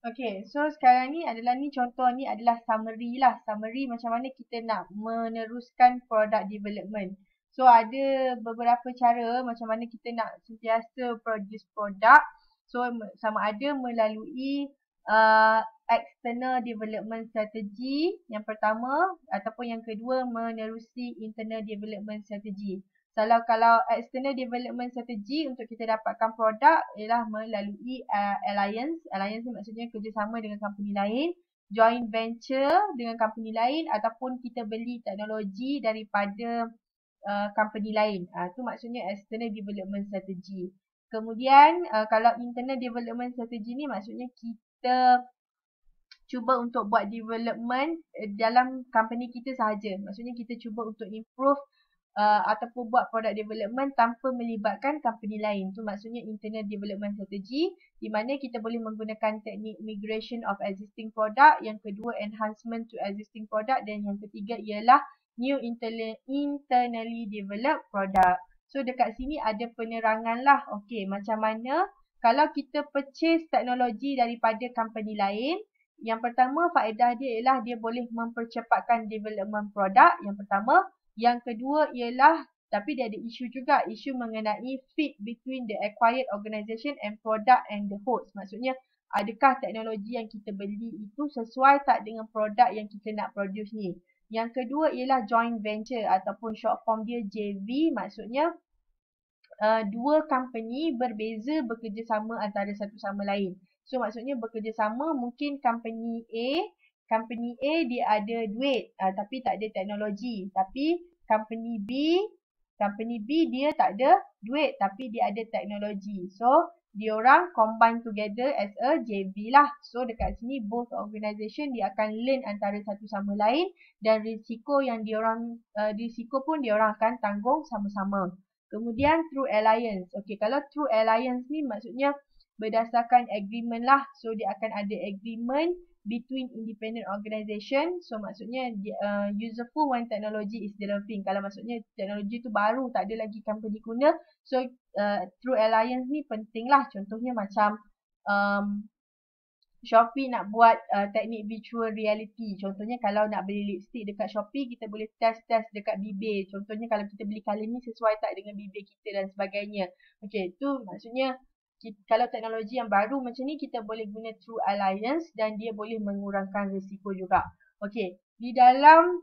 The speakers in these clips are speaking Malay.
Okay, so sekarang ni contoh ni adalah summary lah. Summary macam mana kita nak meneruskan product development. So ada beberapa cara macam mana kita nak sentiasa produce produk. So sama ada melalui external development strategy yang pertama ataupun yang kedua menerusi internal development strategy. Kalau external development strategy untuk kita dapatkan produk ialah melalui alliance. Alliance ni maksudnya kerjasama dengan company lain, joint venture dengan company lain ataupun kita beli teknologi daripada company lain. Itu maksudnya external development strategy. Kemudian kalau internal development strategy ni maksudnya kita cuba untuk buat development dalam company kita sahaja. Maksudnya kita cuba untuk improve ataupun buat product development tanpa melibatkan company lain. Tu maksudnya internal development strategy di mana kita boleh menggunakan teknik migration of existing product, yang kedua enhancement to existing product dan yang ketiga ialah new internally developed product. So dekat sini ada penerangan lah. Okey, macam mana kalau kita purchase teknologi daripada company lain. Yang pertama faedah dia ialah dia boleh mempercepatkan development produk yang pertama. Yang kedua ialah, tapi dia ada isu juga, isu mengenai fit between the acquired organisation and product and the host. Maksudnya, adakah teknologi yang kita beli itu sesuai tak dengan produk yang kita nak produce ni. Yang kedua ialah joint venture ataupun short form dia JV, maksudnya dua company berbeza bekerjasama antara satu sama lain. So, maksudnya bekerjasama mungkin company A dia ada duit tapi tak ada teknologi. Tapi company B dia tak ada duit tapi dia ada teknologi. So diorang combine together as a JV lah. So dekat sini both organisation dia akan learn antara satu sama lain dan risiko pun diorang akan tanggung sama-sama. Kemudian through alliance. Okay, kalau through alliance ni maksudnya berdasarkan agreement lah. So dia akan ada agreement between independent organisation. So maksudnya useful when technology is developing. Kalau maksudnya teknologi tu baru, tak ada lagi company guna. So through alliance ni penting lah. Contohnya macam Shopee nak buat teknik virtual reality. Contohnya kalau nak beli lipstick dekat Shopee, kita boleh test dekat bibir. Contohnya kalau kita beli colour ni sesuai tak dengan bibir kita dan sebagainya. Okay, tu maksudnya kalau teknologi yang baru macam ni kita boleh guna through alliance dan dia boleh mengurangkan risiko juga. Okey, di dalam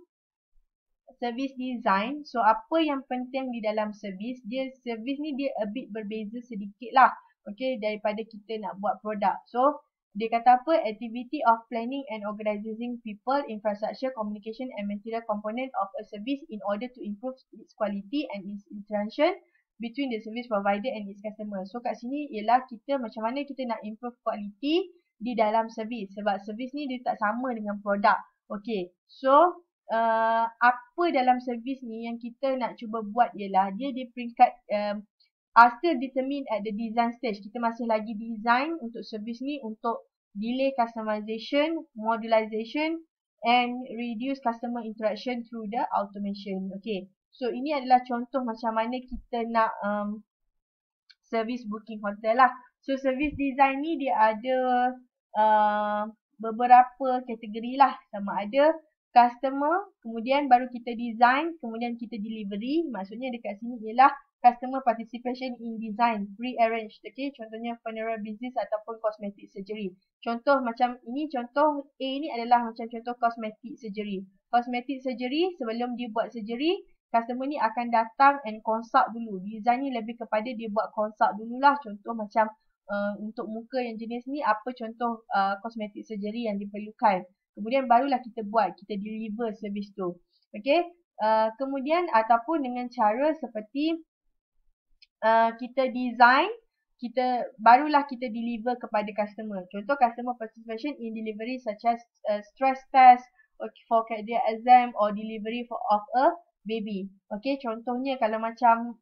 service design, so apa yang penting di dalam service ni dia a bit berbeza sedikit lah. Okey, daripada kita nak buat produk. So dia kata apa? Activity of planning and organizing people, infrastructure, communication and material component of a service in order to improve its quality and its interaction between the service provider and its customer. So kat sini ialah kita macam mana kita nak improve quality di dalam servis. Sebab servis ni dia tak sama dengan produk. Okay, so apa dalam servis ni yang kita nak cuba buat ialah dia di peringkat are still determined at the design stage. Kita masih lagi design untuk servis ni untuk delay customization, modularization and reduce customer interaction through the automation. Okay. So ini adalah contoh macam mana kita nak service booking hotel lah. So service design ni dia ada beberapa kategori lah. Sama ada customer, kemudian baru kita design, kemudian kita delivery. Maksudnya dekat sini ialah customer participation in design, pre-arranged. Okay, contohnya funeral business ataupun cosmetic surgery. Contoh macam ini, contoh A ni adalah macam contoh cosmetic surgery. Cosmetic surgery, sebelum dia buat surgery, customer ni akan datang and consult dulu. Design ni lebih kepada dia buat consult dululah. Contoh macam untuk muka yang jenis ni, apa contoh cosmetic surgery yang diperlukan. Kemudian barulah kita buat, kita deliver servis tu. Okay. Kemudian ataupun dengan cara seperti kita design, barulah kita deliver kepada customer. Contoh customer participation in delivery such as stress test for cardiac exam or delivery of a baby. Okay, contohnya kalau macam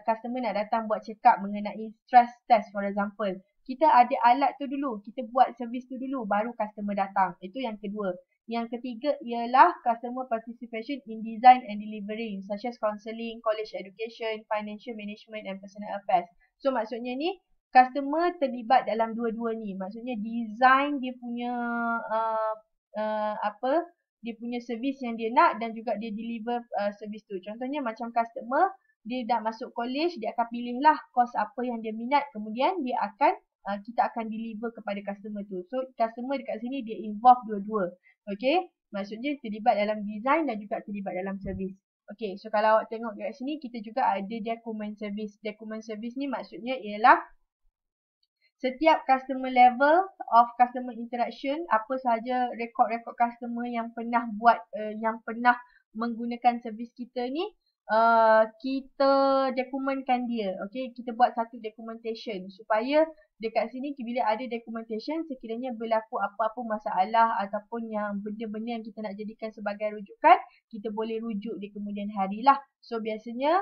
customer nak datang buat check up mengenai stress test for example. Kita ada alat tu dulu, kita buat servis tu dulu, baru customer datang. Itu yang kedua. Yang ketiga ialah customer participation in design and delivery such as counselling, college education, financial management and personal affairs. So maksudnya ni customer terlibat dalam dua-dua ni. Maksudnya design dia punya dia punya servis yang dia nak dan juga dia deliver servis tu. Contohnya macam customer dia dah masuk college, dia akan pilih lah course apa yang dia minat, kemudian dia akan kita akan deliver kepada customer tu. So customer dekat sini dia involve dua-dua. Okay, maksudnya terlibat dalam design dan juga terlibat dalam servis. Okay, so kalau awak tengok dekat sini kita juga ada document service. Document service ni maksudnya ialah setiap customer level of customer interaction, apa sahaja rekod-rekod customer yang pernah buat, yang pernah menggunakan servis kita ni, kita dokumentkan dia. Okay, kita buat satu documentation supaya dekat sini bila ada documentation, sekiranya berlaku apa-apa masalah ataupun yang benda-benda yang kita nak jadikan sebagai rujukan, kita boleh rujuk di kemudian hari lah. So biasanya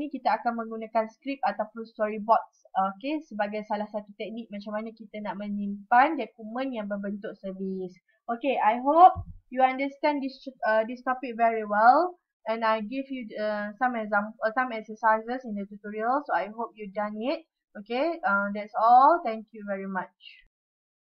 kita akan menggunakan script ataupun storyboards, okay, sebagai salah satu teknik macam mana kita nak menyimpan dokumen yang berbentuk servis. Okay, I hope you understand this topic very well, and I give you some exercises in the tutorial. So I hope you done it. Okay, that's all. Thank you very much.